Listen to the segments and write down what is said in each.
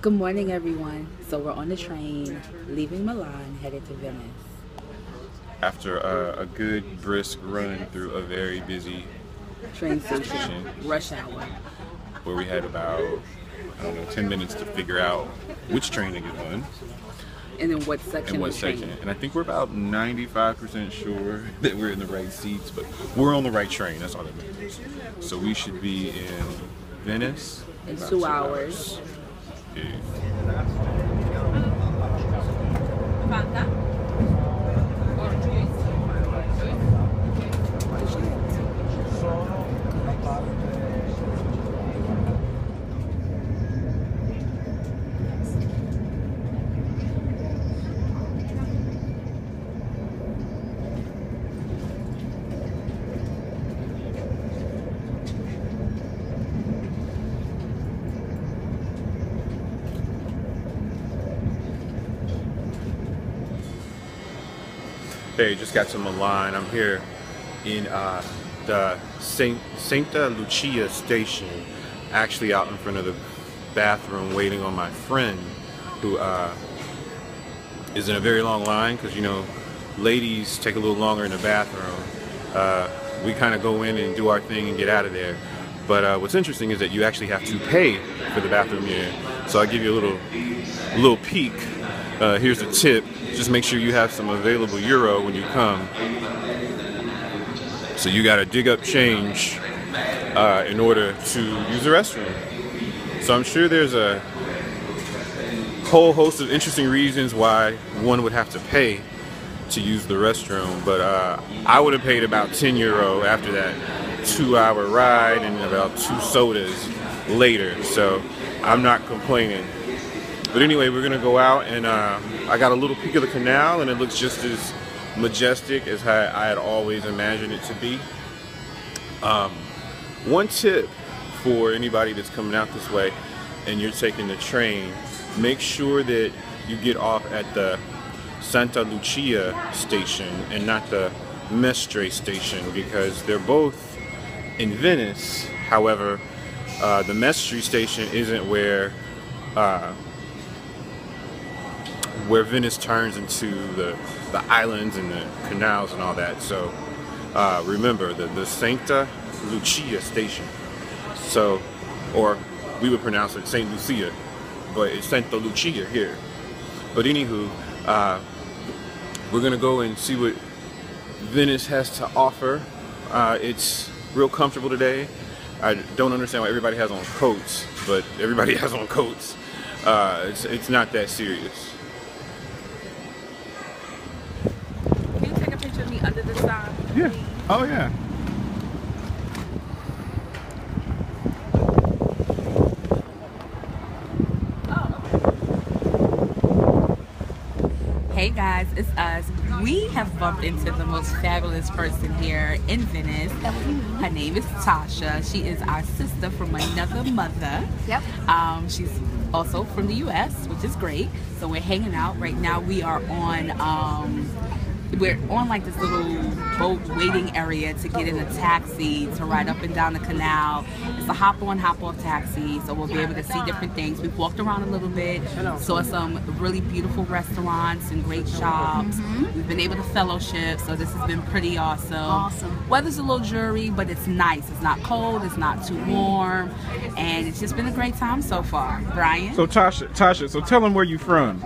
Good morning, everyone. So we're on the train, leaving Milan, headed to Venice. After a good brisk run through a very busy Train station, rush hour. where we had about, 10 minutes to figure out which train to get on And then what section and what of the train? section. And I think we're about 95% sure that we're in the right seats, but we're on the right train. That's all that matters. So we should be in Venice In about 2 hours. Yeah. Hey, just got to Milan. I'm here in the Santa Lucia station, actually out in front of the bathroom waiting on my friend who is in a very long line because, ladies take a little longer in the bathroom. We kind of go in and do our thing and get out of there. But what's interesting is that you actually have to pay for the bathroom here. So I'll give you a little peek. Here's a tip. Just make sure you have some available euro when you come. So you got to dig up change in order to use the restroom. So I'm sure there's a whole host of interesting reasons why one would have to pay to use the restroom. But I would have paid about 10 euro after that 2-hour ride and about 2 sodas later. So I'm not complaining. But anyway, we're gonna go out and I got a little peek of the canal and it looks just as majestic as I had always imagined it to be. One tip for anybody that's coming out this way and you're taking the train, make sure that you get off at the Santa Lucia station and not the Mestre station because they're both in Venice. However, the Mestre station isn't where Venice turns into the islands and the canals and all that. So remember the Santa Lucia station. So, or we would pronounce it Saint Lucia, but it's Santa Lucia here. But anywho, we're gonna go and see what Venice has to offer. It's real comfortable today. I don't understand why everybody has on coats, but everybody has on coats. It's not that serious. Under the sign. Yeah. Oh yeah. Hey guys, it's us. We have bumped into the most fabulous person here in Venice. Her name is Tasha. She is our sister from another mother. Yep. She's also from the US, which is great. So we're hanging out. Right now we are on we're on like this little boat waiting area to get in a taxi to ride up and down the canal. It's a hop on, hop off taxi, so we'll be able to see different things. We've walked around a little bit, saw some really beautiful restaurants and great shops. We've been able to fellowship, so this has been pretty awesome. Weather's a little dreary, but it's nice. It's not cold, it's not too warm, and it's just been a great time so far. Brian? So Tasha, so tell them where you from.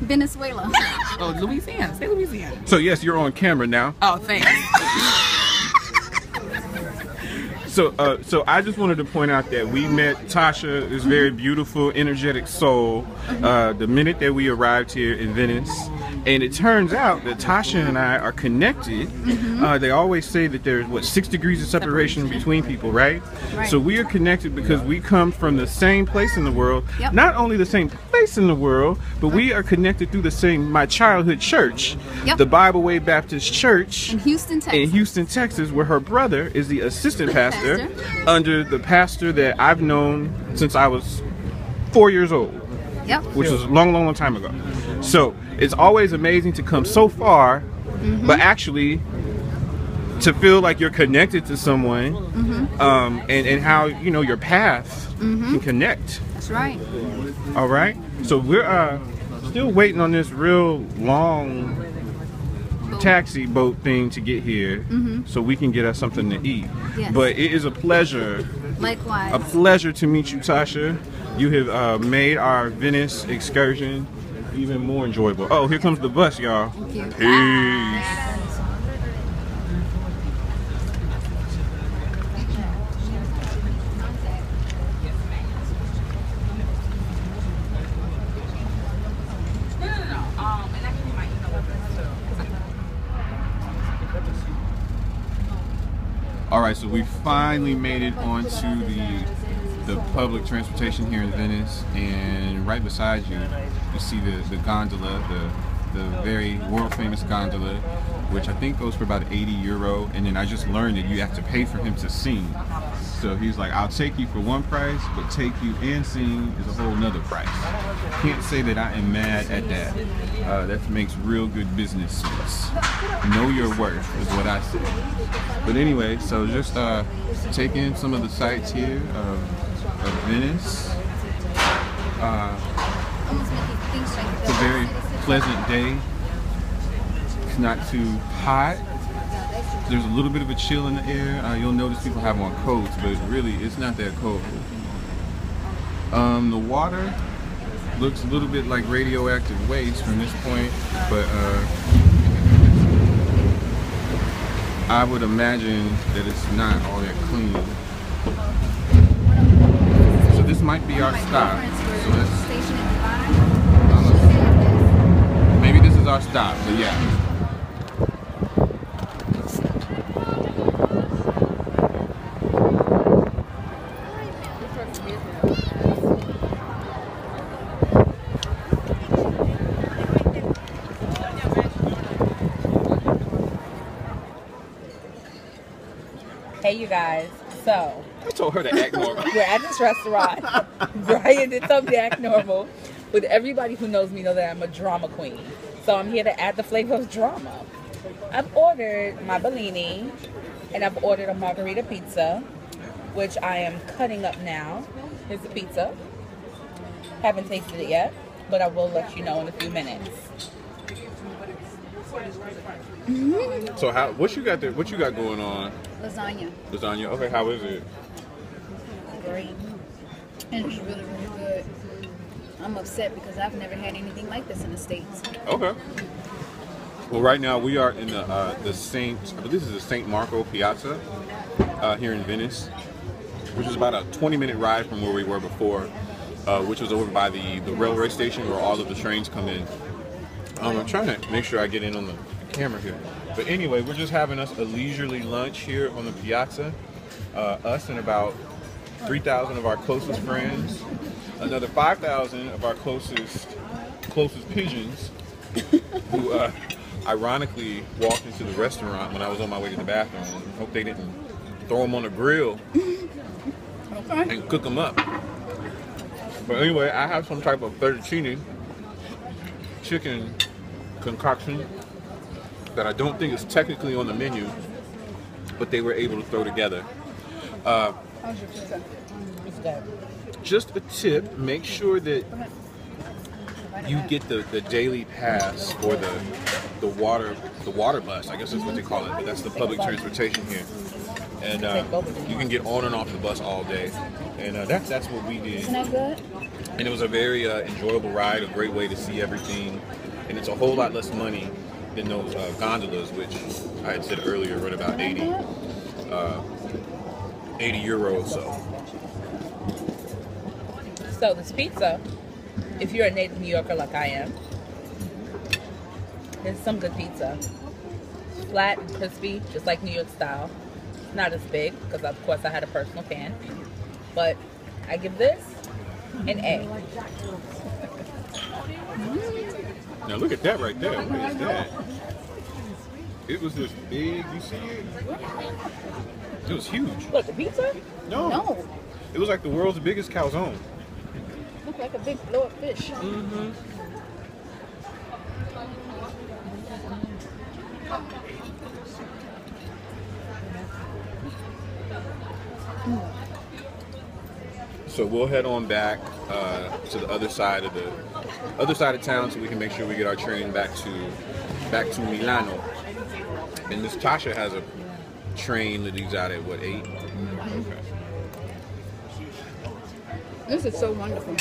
Venezuela. Oh, Louisiana. Say Louisiana. So yes, you're on camera now. Oh, thanks. So I just wanted to point out that we met Tasha, this very beautiful, energetic soul, the minute that we arrived here in Venice. And it turns out that Tasha and I are connected. They always say that there's, 6 degrees of separation between people, right? So we are connected because we come from the same place in the world. Not only the same place in the world, but we are connected through my childhood church, the Bible Way Baptist Church In Houston, Texas. Where her brother is the assistant pastor under the pastor that I've known since I was 4 years old. Which was a long time ago. So it's always amazing to come so far, but actually to feel like you're connected to someone, and how your paths can connect. That's right. All right, so we're still waiting on this real long taxi boat thing to get here, so we can get us something to eat. Yes. But it is a pleasure. Likewise. A pleasure to meet you, Tasha. You have made our Venice excursion even more enjoyable. Oh, here comes the bus, y'all. Thank you. Peace. All right, so we finally made it onto the public transportation here in Venice, and right beside you, you see the gondola, the very world famous gondola, which I think goes for about 80 euro. And then I just learned that you have to pay for him to sing. So he's like, I'll take you for one price, but take you and sing is a whole nother price. Can't say that I am mad at that. That makes real good business sense. Know your worth is what I say. But anyway, so just take in some of the sights here of Venice. It's a very pleasant day. It's not too hot. There's a little bit of a chill in the air. You'll notice people have on coats, but really it's not that cold. The water looks a little bit like radioactive waste from this point, but I would imagine that it's not all that clean. So this might be our stop. So maybe this is our stop, but yeah. Hey you guys, so I told her to act normal. we're at this restaurant. Brian did tell me to act normal. But everybody who knows me know that I'm a drama queen. So I'm here to add the flavor of drama. I've ordered my Bellini and I've ordered a margarita pizza, which I am cutting up now. Here's the pizza. Haven't tasted it yet, but I will let you know in a few minutes. So what you got there? What you got going on? Lasagna. Lasagna. Okay, how is it? Great. And it's really, really good. I'm upset because I've never had anything like this in the States. Okay. Well, right now we are in the Saint. I believe this is the Saint Marco Piazza here in Venice, which is about a 20-minute ride from where we were before, which was over by the railway station where all of the trains come in. I'm trying to make sure I get in on the camera here. But anyway, we're just having us a leisurely lunch here on the piazza. Us and about 3,000 of our closest friends, another 5,000 of our closest pigeons, who ironically walked into the restaurant when I was on my way to the bathroom. Hope they didn't throw them on the grill and cook them up. But anyway, I have some type of fettuccine chicken concoction that I don't think is technically on the menu, but they were able to throw together. How's your pizza? It's good. Just a tip, make sure that you get the daily pass for the water bus. I guess that's what they call it, but that's the public transportation here. And you can get on and off the bus all day. And that's what we did. Isn't that good? And it was a very enjoyable ride, a great way to see everything. And it's a whole lot less money than those gondolas, which I had said earlier run about 80 euro or so. So this pizza, if you're a native New Yorker like I am, it's some good pizza. Flat and crispy, just like New York style. Not as big, because of course I had a personal pan. But I give this an A. Now look at that right there. What is that? It was this big, you see it? It was huge. Look, the pizza? No. No. It was like the world's biggest calzone. Look like a big blow-up fish. Mm-hmm. So we'll head on back to the other side of town, so we can make sure we get our train back to Milano. And Miss Tasha has a train that leaves out at what, 8? Okay. This is so wonderful.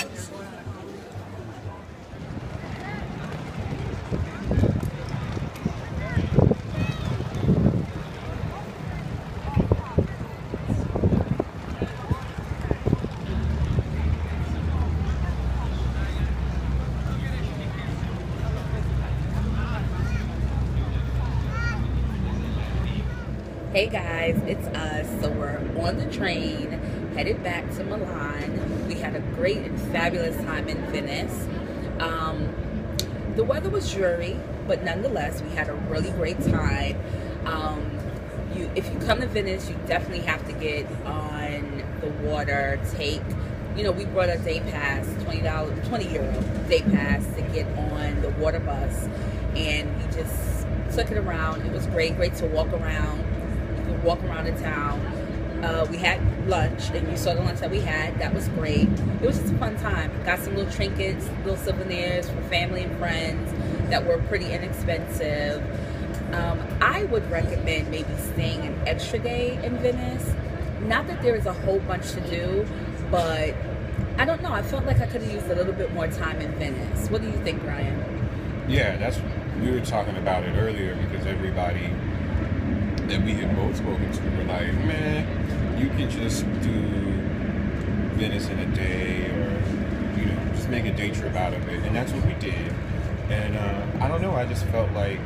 Hey guys, it's us. So we're on the train, headed back to Milan. We had a great and fabulous time in Venice. The weather was dreary, but nonetheless, we had a really great time. If you come to Venice, you definitely have to get on the water. We brought a day pass, €20 day pass to get on the water bus, and we just took it around. It was great to walk around. Walk around the town. We had lunch, and you saw the lunch that we had. That was great. It was just a fun time. Got some little trinkets, little souvenirs for family and friends that were pretty inexpensive. I would recommend maybe staying an extra day in Venice. Not that there is a whole bunch to do, but I don't know. I felt like I could have used a little bit more time in Venice. What do you think, Ryan? Yeah, we were talking about it earlier, because everybody that we had both spoken to were like, man, you can just do Venice in a day, or just make a day trip out of it. And that's what we did. And I don't know, I just felt like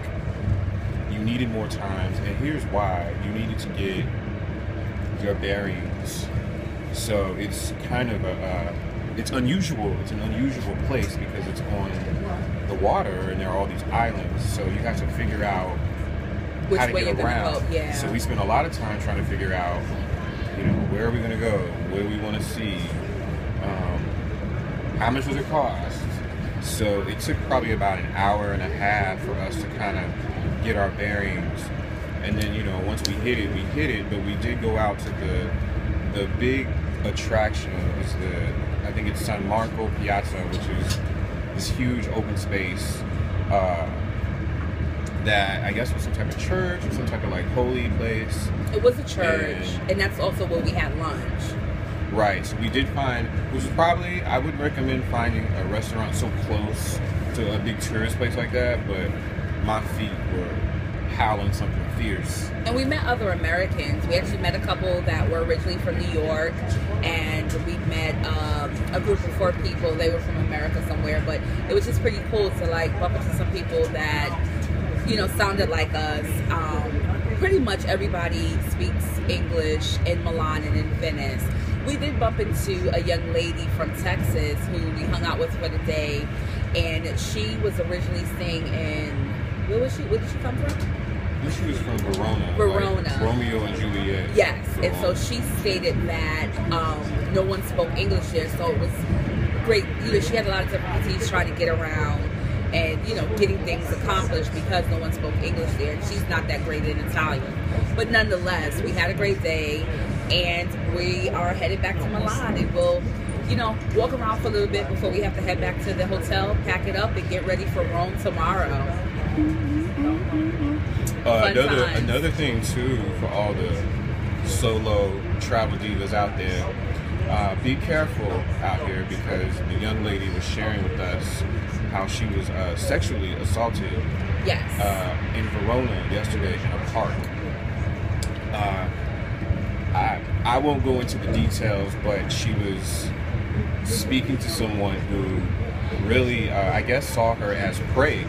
you needed more time, and here's why. You needed to get your bearings. So it's kind of it's unusual. It's an unusual place because it's on the water and there are all these islands. So you have to figure out which how to way get you're around. Gonna go. Yeah. So we spent a lot of time trying to figure out, where are we going to go? What do we want to see? How much does it cost? So it took probably about an hour and a half for us to kind of get our bearings. And then, once we hit it, but we did go out to the big attraction. I think it's San Marco Piazza, which is this huge open space that I guess was some type of church or some type of holy place. It was a church, and that's also where we had lunch. Right, so we did find, which is probably, I would recommend finding a restaurant so close to a big tourist place like that, but my feet were howling something fierce. And we met other Americans. We actually met a couple that were originally from New York, and we met a group of 4 people. They were from America somewhere, but it was just pretty cool to bump into some people that sounded like us. Pretty much everybody speaks English in Milan and in Venice. We did bump into a young lady from Texas who we hung out with for the day, and she was originally staying in, where did she come from? She was from Verona. Verona. Like Romeo and Juliet. Yes, and so she stated that no one spoke English there, so it was great. She had a lot of difficulties trying to get around and getting things accomplished because no one spoke English there, and she's not that great in Italian. But nonetheless, we had a great day, and we are headed back to Milan, and we'll walk around for a little bit before we have to head back to the hotel, pack it up, and get ready for Rome tomorrow. Another thing too, for all the solo travel divas out there, be careful out here, because the young lady was sharing with us how she was sexually assaulted. Yes. In Verona yesterday in a park. I won't go into the details, but she was speaking to someone who really, I guess, saw her as prey.